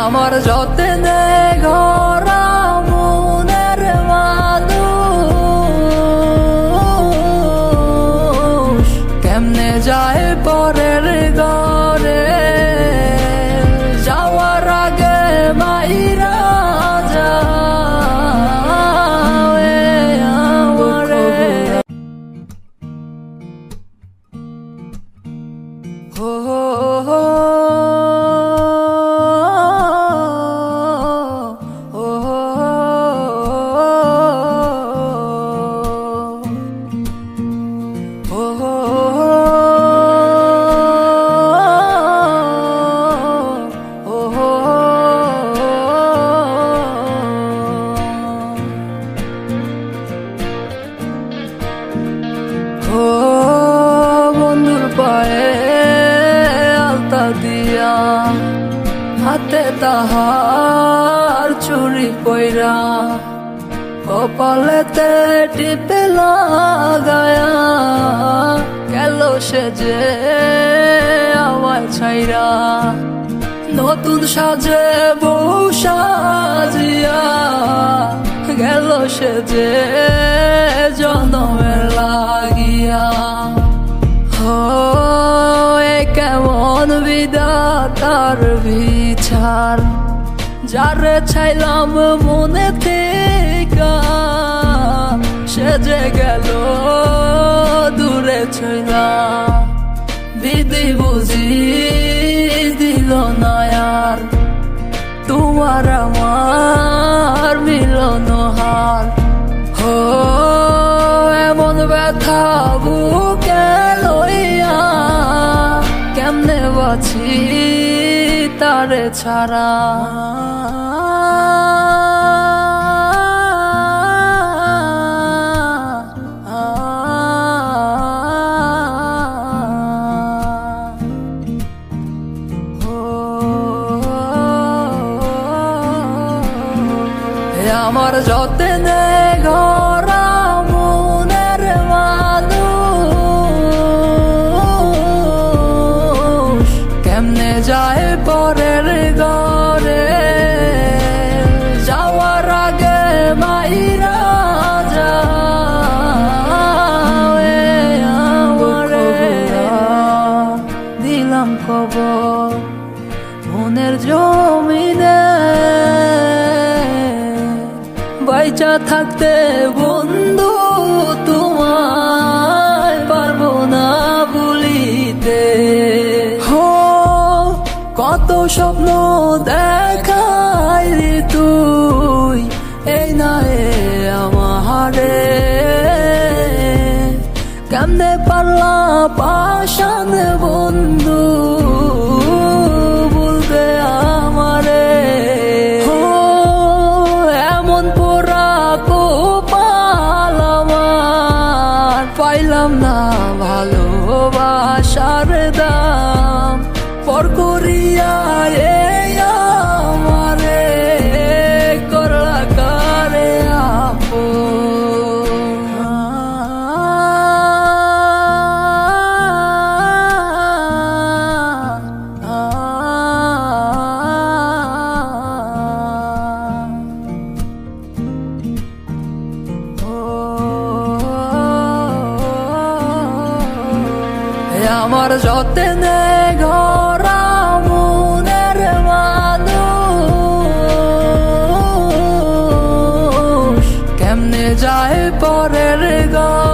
আমার যত্নে গড়া মনের মানুষ কেমনে যায় পরের ঘরে, যাওয়ার আগে মাইরা যাওয়ে আমারে। হো হো বন্ধুর পায়ে আলতা দিয়া, হাতে তাহার চুরি পয়রা, কপালেতে টিপে লাগায়া গেল সে যে আমায় ছাইরা। নতুন সাজে বউ সাজিয়া গেল সে যে জনমের লাগিয়া। হয় কেমন বিধাতার বিচার, যারে ছাইলাম মনে থেকে সে যে গেল দূরে ছইলা। বিধি বুঝি দিল না আর তোমার আমার মিলন হার। হো এমন ব্যথা বুকে লইয়া কেমনে বাঁচি তারে ছাড়া। আমার যত্নে গড়া মনের মানুষ কেমনে যায় পরের ঘরে, যাওয়ার আগে মাইরা যাওয়ে আমারে। দিলাম খবর মনের জমিনে, বাইচা থাকতে বন্ধু তোমায় পারবো না ভুলিতে। হো কত স্বপ্ন দেখাইলি তুই এই নায়ে আমারে, কেমনে পারলা পাশান বন্ধু বলতে আমারে। পাইলাম না ভালোবাসার দাম, পর করিয়া আমারে করলা কারে আপন। আমার যত্নে গড়া মনের মানুষ কেমনে যায় পরের ঘরে।